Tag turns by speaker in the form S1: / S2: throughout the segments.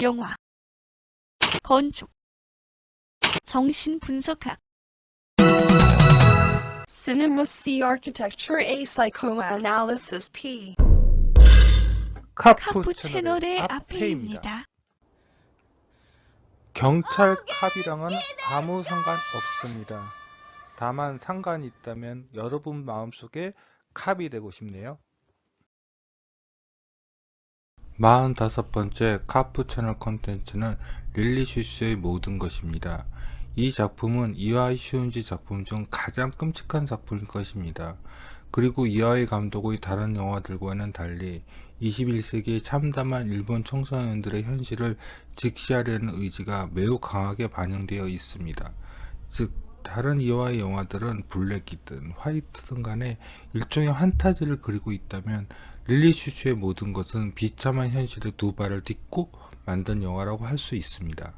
S1: 영화, 건축, 정신분석학,
S2: Cinema C Architecture A Psychoanalysis P.
S1: 카푸 채널의 앞에입니다.
S3: 경찰 캅이랑은 아무 상관 없습니다. 다만 상관이 있다면 여러분 마음속에 캅이 되고 싶네요. 45번째 카푸 채널 컨텐츠는 릴리 슈슈의 모든 것입니다. 이 작품은 이와이 슈운지 작품 중 가장 끔찍한 작품일 것입니다. 그리고 이와이 감독의 다른 영화들과는 달리 21세기의 참담한 일본 청소년들의 현실을 직시하려는 의지가 매우 강하게 반영되어 있습니다. 즉 다른 이와이 영화들은 블랙이든 화이트든 간에 일종의 환타지를 그리고 있다면 릴리 슈슈의 모든 것은 비참한 현실에 두 발을 딛고 만든 영화라고 할 수 있습니다.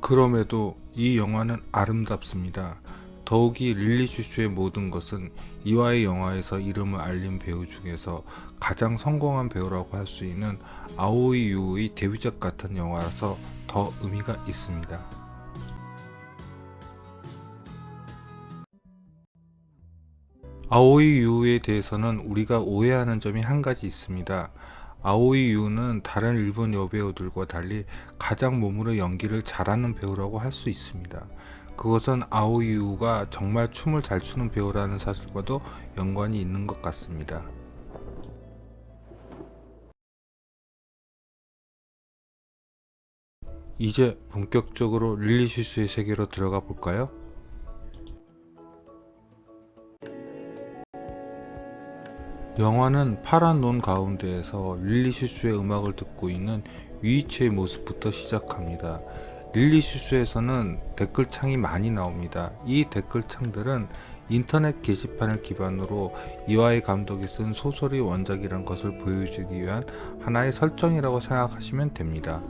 S3: 그럼에도 이 영화는 아름답습니다. 더욱이 릴리 슈슈의 모든 것은 이와이 영화에서 이름을 알린 배우 중에서 가장 성공한 배우라고 할 수 있는 아오이 유의 데뷔작 같은 영화라서 더 의미가 있습니다. 아오이 유에 대해서는 우리가 오해하는 점이 한 가지 있습니다. 아오이 유는 다른 일본 여배우들과 달리 가장 몸으로 연기를 잘하는 배우라고 할 수 있습니다. 그것은 아오이 유가 정말 춤을 잘 추는 배우라는 사실과도 연관이 있는 것 같습니다. 이제 본격적으로 릴리 슈슈의 세계로 들어가 볼까요? 영화는 파란 논 가운데에서 릴리 슈슈의 음악을 듣고 있는 유이치의 모습부터 시작합니다. 릴리 슈슈에서는 댓글창이 많이 나옵니다. 이 댓글창들은 인터넷 게시판을 기반으로 이와이 감독이 쓴 소설의 원작이란 것을 보여주기 위한 하나의 설정이라고 생각하시면 됩니다.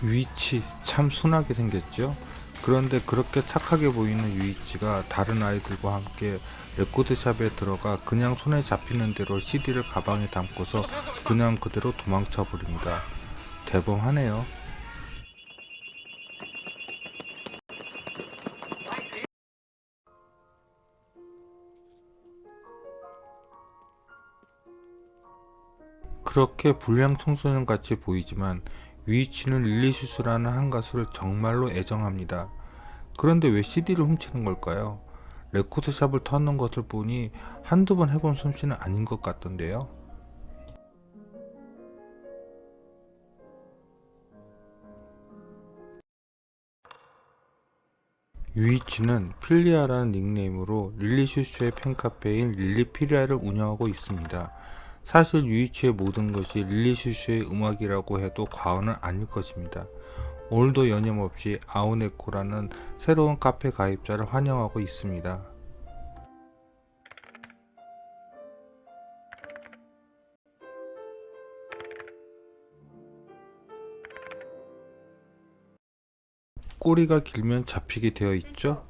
S3: 유이치 참 순하게 생겼죠? 그런데 그렇게 착하게 보이는 유이치가 다른 아이들과 함께 레코드샵에 들어가 그냥 손에 잡히는 대로 CD를 가방에 담고서 그냥 그대로 도망쳐 버립니다. 대범하네요. 그렇게 불량 청소년 같이 보이지만 유이치는 릴리슈슈라는 한 가수를 정말로 애정합니다. 그런데 왜 CD를 훔치는 걸까요? 레코드샵을 터는 것을 보니 한두 번 해본 솜씨는 아닌 것 같던데요. 유이치는 필리아라는 닉네임으로 릴리슈슈의 팬카페인 릴리피리아를 운영하고 있습니다. 사실 유이치의 모든 것이 릴리슈슈의 음악이라고 해도 과언은 아닐 것입니다. 오늘도 여념없이 아오네코라는 새로운 카페 가입자를 환영하고 있습니다. 꼬리가 길면 잡히게 되어 있죠?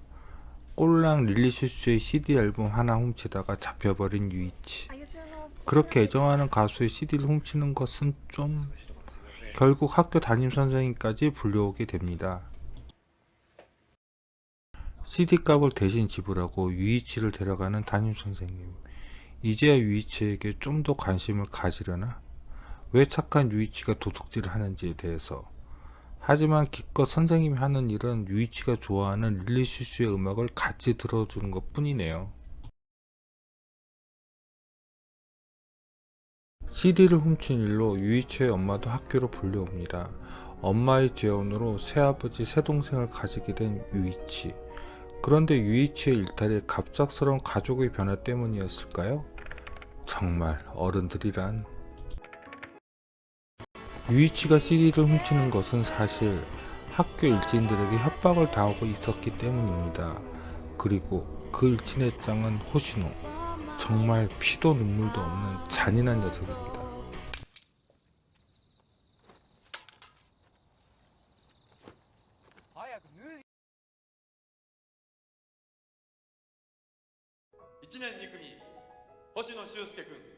S3: 꼴랑 릴리슈슈의 CD 앨범 하나 훔치다가 잡혀버린 유이치. 그렇게 애정하는 가수의 CD를 훔치는 것은 좀... 결국 학교 담임선생님까지 불려오게 됩니다. CD값을 대신 지불하고 유이치를 데려가는 담임선생님. 이제야 유이치에게 좀 더 관심을 가지려나? 왜 착한 유이치가 도둑질을 하는지에 대해서. 하지만 기껏 선생님이 하는 일은 유이치가 좋아하는 릴리슈슈의 음악을 같이 들어주는 것 뿐이네요. CD를 훔친 일로 유이치의 엄마도 학교로 불려옵니다. 엄마의 재혼으로 새아버지, 새동생을 가지게 된 유이치. 그런데 유이치의 일탈이 갑작스러운 가족의 변화 때문이었을까요? 정말 어른들이란. 유이치가 CD를 훔치는 것은 사실 학교 일진들에게 협박을 당하고 있었기 때문입니다. 그리고 그 일진의 짱은 호시노. 정말 피도 눈물도 없는 잔인한 녀석입니다.
S4: 年2組星野修介君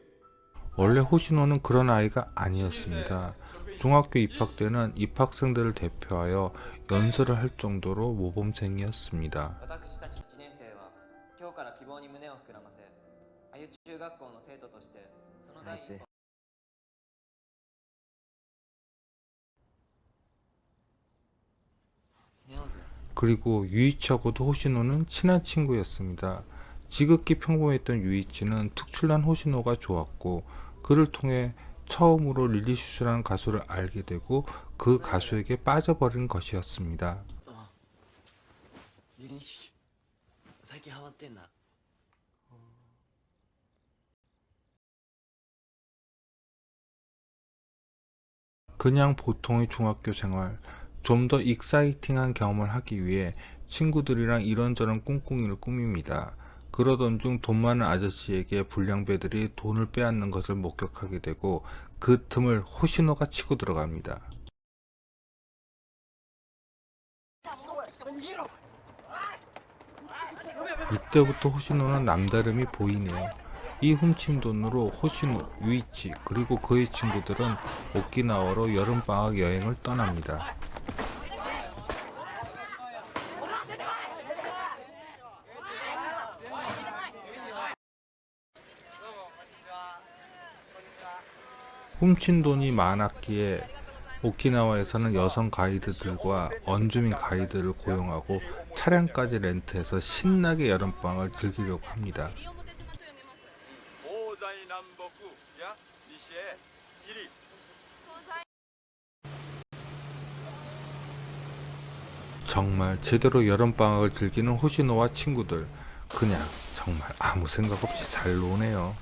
S3: 원래 호시노는 그런 아이가 아니었습니다. 중학교 입학 때는 입학생들을 대표하여 연설을 할 정도로 모범생이었습니다.
S5: 私たち1年生は今日から希望に胸を膨らませあゆ中学校の生徒としてその第一歩
S3: 그리고 유이치하고도 호시노는 친한 친구였습니다. 지극히 평범했던 유이치는 특출난 호시노가 좋았고 그를 통해 처음으로 릴리슈스라는 가수를 알게 되고 그 가수에게 빠져버린 것이었습니다.
S6: リリーシュ最近ハマってんな。
S3: 그냥 보통의 중학교 생활, 좀 더 익사이팅한 경험을 하기 위해 친구들이랑 이런저런 꿍꿍이를 꾸밉니다. 그러던 중 돈 많은 아저씨에게 불량배들이 돈을 빼앗는 것을 목격하게 되고 그 틈을 호시노가 치고 들어갑니다. 이때부터 호시노는 남다름이 보이네요. 이 훔친 돈으로 호시노, 유이치 그리고 그의 친구들은 오키나와로 여름방학 여행을 떠납니다. 훔친 돈이 많았기에 오키나와에서는 여성 가이드들과 원주민 가이드를 고용하고 차량까지 렌트해서 신나게 여름방학을 즐기려고 합니다.
S4: 東西南北や西へ入り
S3: 정말 제대로 여름방학을 즐기는 호시노와 친구들, 그냥 정말 아무 생각 없이 잘 노네요.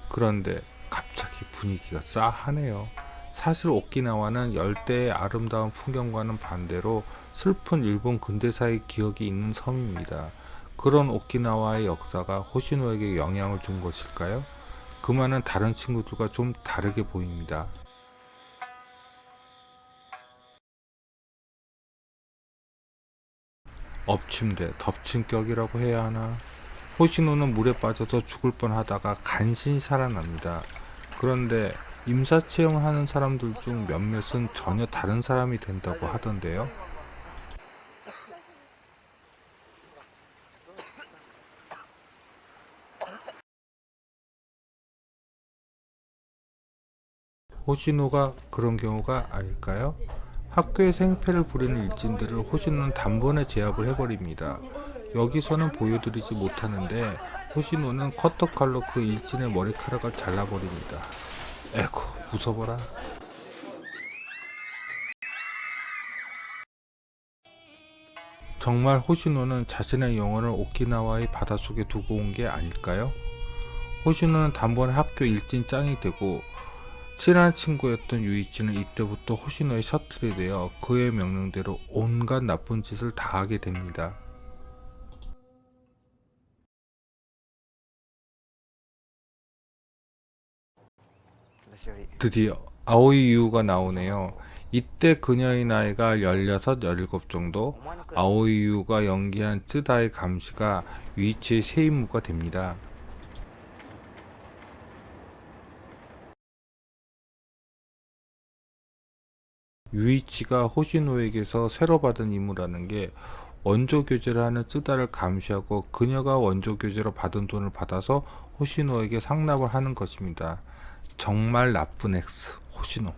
S3: 그런데 갑자기 분위기가 싸하네요. 사실 오키나와는 열대의 아름다운 풍경과는 반대로 슬픈 일본 근대사의 기억이 있는 섬입니다. 그런 오키나와의 역사가 호시노에게 영향을 준 것일까요? 그 말은 다른 친구들과 좀 다르게 보입니다. 엎침대 덮친 격이라고 해야 하나? 호시노는 물에 빠져서 죽을 뻔하다가 간신히 살아납니다. 그런데 임사체험을 하는 사람들 중 몇몇은 전혀 다른 사람이 된다고 하던데요. 호시노가 그런 경우가 아닐까요? 학교에서 행패를 부리는 일진들을 호시노는 단번에 제압을 해버립니다. 여기서는 보여드리지 못하는데 호시노는 커터칼로 그 일진의 머리카락을 잘라버립니다. 에고 무서워라. 정말 호시노는 자신의 영혼을 오키나와의 바닷속에 두고 온 게 아닐까요? 호시노는 단번에 학교 일진 짱이 되고 친한 친구였던 유이치는 이때부터 호시노의 셔틀이 되어 그의 명령대로 온갖 나쁜 짓을 다 하게 됩니다. 드디어 아오이 유우가 나오네요. 이때 그녀의 나이가 16, 17 정도. 아오이 유우가 연기한 쯔다의 감시가 유이치의 새 임무가 됩니다. 유이치가 호시노에게서 새로 받은 임무라는 게 원조 교제를 하는 쯔다를 감시하고 그녀가 원조 교제로 받은 돈을 받아서 호시노에게 상납을 하는 것입니다. 정말 나쁜 엑스 호시노.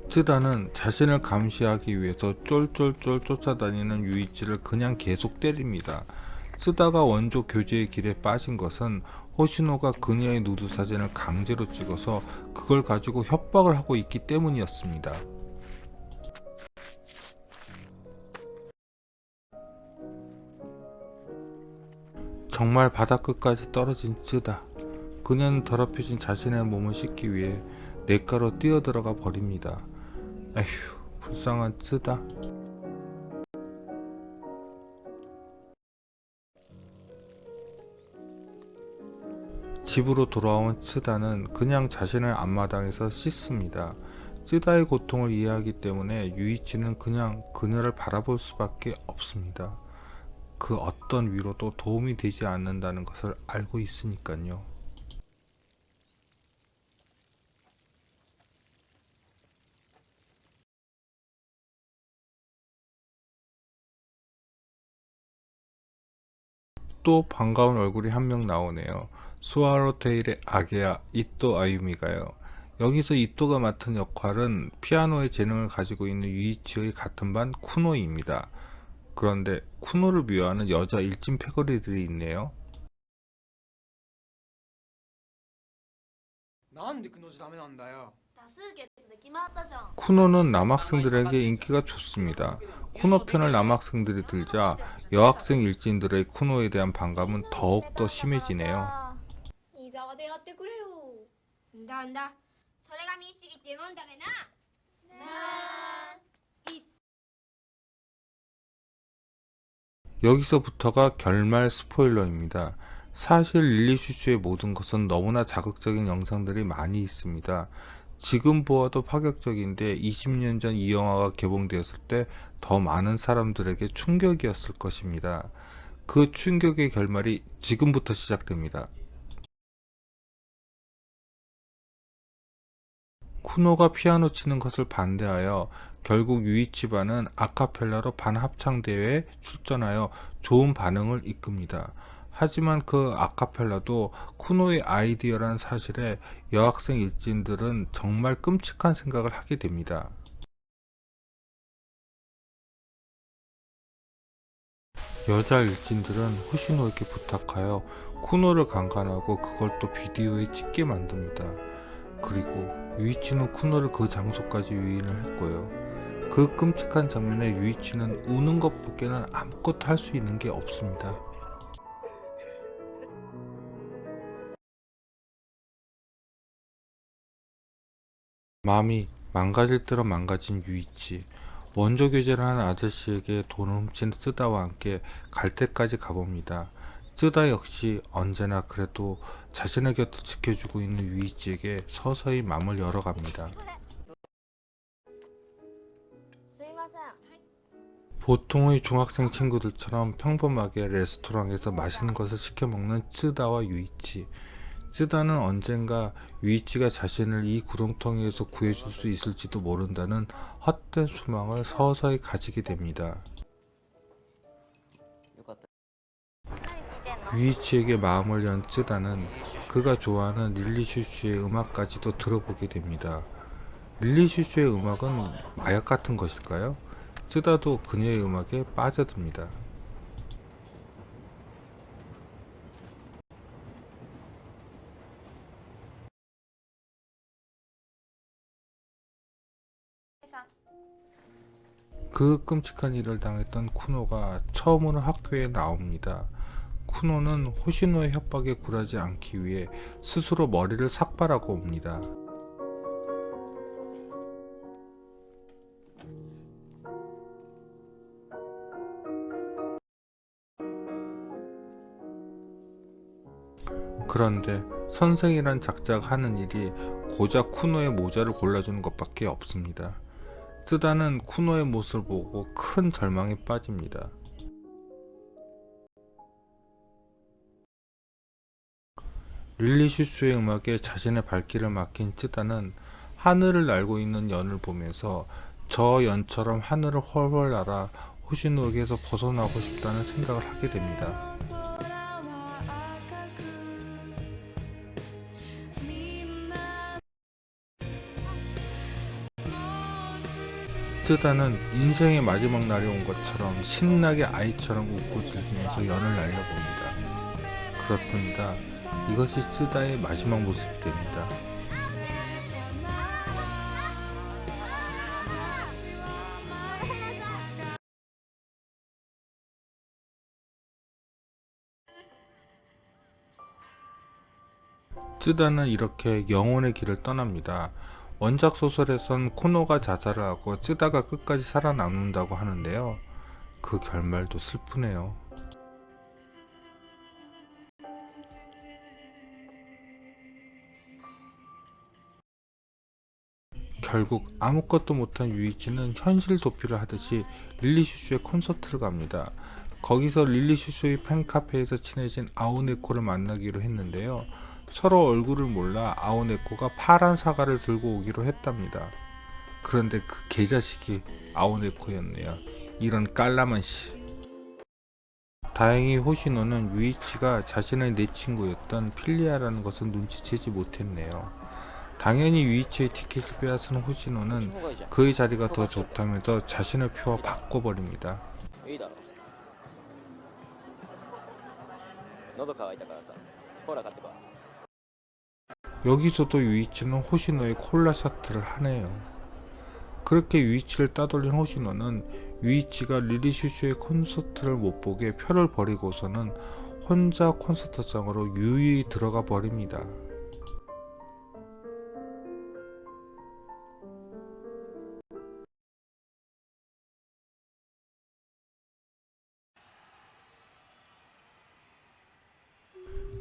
S3: 쯔다는 자신을 감시하기 위해서 쫄쫄쫄 쫓아다니는 유이치를 그냥 계속 때립니다. 쯔다가 원조 교제의 길에 빠진 것은 호시노가 그녀의 누드 사진을 강제로 찍어서 그걸 가지고 협박을 하고 있기 때문이었습니다. 정말 바닥끝까지 떨어진 쯔다. 그녀는 더럽혀진 자신의 몸을 씻기 위해 냇가로 뛰어들어가 버립니다. 에휴, 불쌍한 쯔다. 집으로 돌아온 쯔다는 그냥 자신의 앞마당에서 씻습니다. 쯔다의 고통을 이해하기 때문에 유이치는 그냥 그녀를 바라볼 수밖에 없습니다. 그 어떤 위로도 도움이 되지 않는다는 것을 알고 있으니까요. 또 반가운 얼굴이 한 명 나오네요. 스와로테일의 아게야 이토 아유미가요. 여기서 이토가 맡은 역할은 피아노의 재능을 가지고 있는 유이치의 같은 반 쿠노이입니다. 그런데 쿠노를 미워하는 여자 일진 패거리들이 있네요.
S7: なんでくの字ダメなんだよ。
S8: 多数決で決まったじゃん。
S3: 쿠노는 남학생들에게 인기가 좋습니다. 쿠노 편을 남학생들이 들자 여학생 일진들의 쿠노에 대한 반감은 더욱더 심해지네요.
S8: 伊沢でやってくれよ。んだんだ。それが民主主義っていうもんだべな。
S3: 여기서부터가 결말 스포일러입니다. 사실 릴리슈슈의 모든 것은 너무나 자극적인 영상들이 많이 있습니다. 지금 보아도 파격적인데 20년 전 이 영화가 개봉되었을 때 더 많은 사람들에게 충격이었을 것입니다. 그 충격의 결말이 지금부터 시작됩니다. 쿠노가 피아노 치는 것을 반대하여 결국 유이치반은 아카펠라로 반합창대회에 출전하여 좋은 반응을 이끕니다. 하지만 그 아카펠라도 쿠노의 아이디어란 사실에 여학생 일진들은 정말 끔찍한 생각을 하게 됩니다. 여자 일진들은 호시노에게 부탁하여 쿠노를 강간하고 그걸 또 비디오에 찍게 만듭니다. 그리고 유이치는 쿠노를 그 장소까지 유인을 했고요. 그 끔찍한 장면에 유이치는 우는 것밖에는 아무것도 할 수 있는 게 없습니다. 마음이 망가질 대로 망가진 유이치. 원조 교제를 하는 아저씨에게 돈을 훔친 쯔다와 함께 갈 때까지 가봅니다. 쯔다 역시 언제나 그래도 자신의 곁을 지켜주고 있는 유이치에게 서서히 마음을 열어갑니다.
S8: すいません。
S3: 보통의 중학생 친구들처럼 평범하게 레스토랑에서 맛있는 것을 시켜 먹는 쯔다와 유이치. 쯔다는 언젠가 유이치가 자신을 이 구렁텅이에서 구해줄 수 있을지도 모른다는 헛된 소망을 서서히 가지게 됩니다.
S5: よかった。
S8: 何聞いてんの？
S3: 유이치에게 마음을 연 쯔다는 그가 좋아하는 릴리슈슈의 음악까지도 들어보게 됩니다. 릴리슈슈의 음악은 마약 같은 것일까요? 쯔다도 그녀의 음악에 빠져듭니다. 그 끔찍한 일을 당했던 쿠노가 처음으로 학교에 나옵니다. 쿠노는 호시노의 협박에 굴하지 않기 위해 스스로 머리를 삭발하고 옵니다. 그런데 선생이란 작자가 하는 일이 고작 쿠노의 모자를 골라주는 것밖에 없습니다. 쯔다는 쿠노의 모습을 보고 큰 절망에 빠집니다. 릴리슈스의 음악에 자신의 발길을 맡긴 쯔다는 하늘을 날고 있는 연을 보면서 저 연처럼 하늘을 훨훨 날아 호시노에게서 벗어나고 싶다는 생각을 하게 됩니다. 쯔다는 인생의 마지막 날이 온 것처럼 신나게 아이처럼 웃고 즐기면서 연을 날려봅니다. 그렇습니다. 이것이 쯔다의 마지막 모습이 됩니다. 쯔다는 이렇게 영혼의 길을 떠납니다. 원작 소설에선 쿠노가 자살을 하고 쯔다가 끝까지 살아남는다고 하는데요. 그 결말도 슬프네요. 결국 아무것도 못한 유이치는 현실 도피를 하듯이 릴리 슈슈의 콘서트를 갑니다. 거기서 릴리 슈슈의 팬카페에서 친해진 아오네코를 만나기로 했는데요. 서로 얼굴을 몰라 아오네코가 파란 사과를 들고 오기로 했답니다. 그런데 그 개자식이 아오네코였네요. 이런 깔라만 씨. 다행히 호시노는 유이치가 자신의 내친구였던 필리아라는 것을 눈치채지 못했네요. 당연히 유이치의 티켓을 빼앗은 호시노는 그의 자리가 더 좋다면서 자신의 표와 바꿔버립니다.
S5: いいだろ喉乾いたからさコーラ買ってこい
S3: 여기서도 유이치는 호시노의 콜라 샤트를 하네요. 그렇게 유이치를 따돌린 호시노는 유이치가 릴리슈슈의 콘서트를 못 보게 표를 버리고서는 혼자 콘서트장으로 유유히 들어가 버립니다.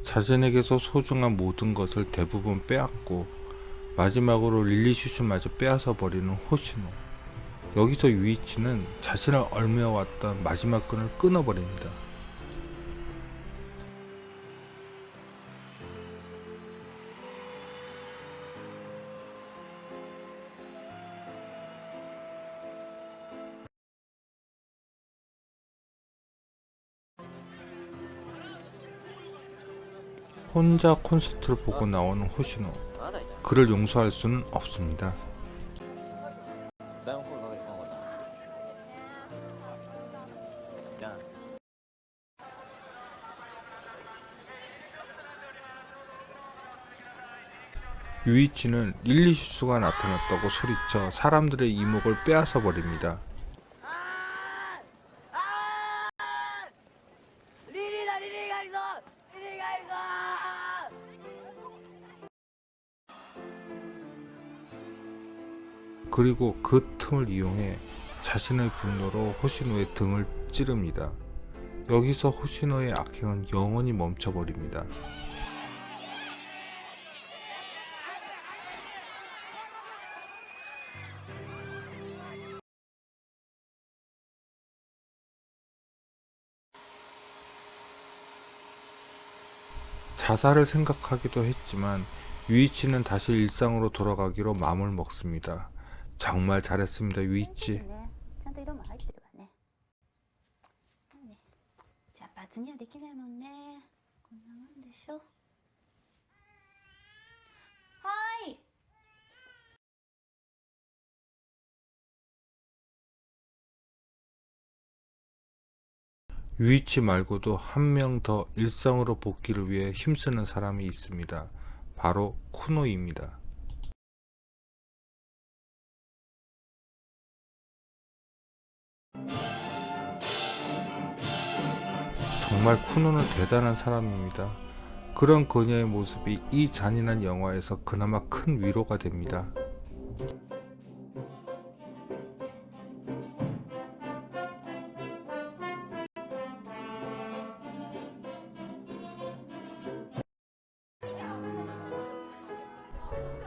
S3: 자신에게서 소중한 모든 것을 대부분 빼앗고 마지막으로 릴리슈슈마저 빼앗아 버리는 호시노. 여기서 유이치는 자신을 얽매여왔던 마지막 끈을 끊어버립니다. 혼자 콘서트를 보고 나오는 호시노.
S5: まだいた
S3: 그를 용서할 수는 없습니다.
S5: ダウンフォールかけてこなかったじゃあな
S3: 유이치는 릴리슈슈가 나타났다고 소리쳐 사람들의 이목을 빼앗아 버립니다. 그리고 그 틈을 이용해 자신의 분노로 호시노의 등을 찌릅니다. 여기서 호시노의 악행은 영원히 멈춰버립니다. 자살을 생각하기도 했지만 유이치는 다시 일상으로 돌아가기로 마음을 먹습니다. 정말 잘했습니다, 유이치.
S9: ちゃんと色も入ってるわね。茶髪にはできないもんね。こんなもんでしょ。はい。
S3: 유이치 말고도 한 명 더 일상으로 복귀를 위해 힘쓰는 사람이 있습니다. 바로 쿠노이입니다. 정말 쿠노는 대단한 사람입니다. 그런 그녀의 모습이 이 잔인한 영화에서 그나마 큰 위로가 됩니다.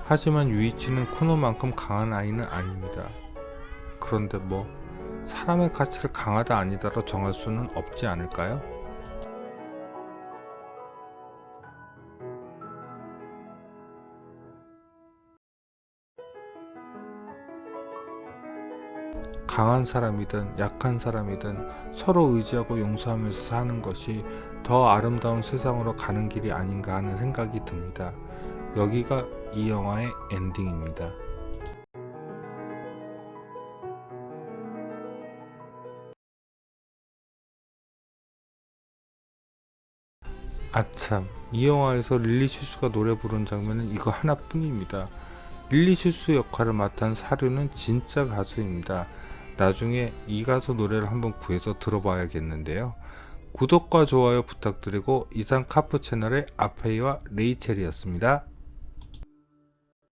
S3: 하지만 유이치는 쿠노만큼 강한 아이는 아닙니다. 그런데 뭐 사람의 가치를 강하다 아니다로 정할 수는 없지 않을까요? 강한 사람이든 약한 사람이든 서로 의지하고 용서하면서 사는 것이 더 아름다운 세상으로 가는 길이 아닌가 하는 생각이 듭니다. 여기가 이 영화의 엔딩입니다. 아참, 이 영화에서 릴리슈스가 노래 부른 장면은 이거 하나뿐입니다. 릴리슈스 역할을 맡은 사류는 진짜 가수입니다. 나중에 이 가수 노래를 한번 구해서 들어봐야겠는데요. 구독과 좋아요 부탁드리고 이상 카프 채널의 아페이와 레이첼이었습니다.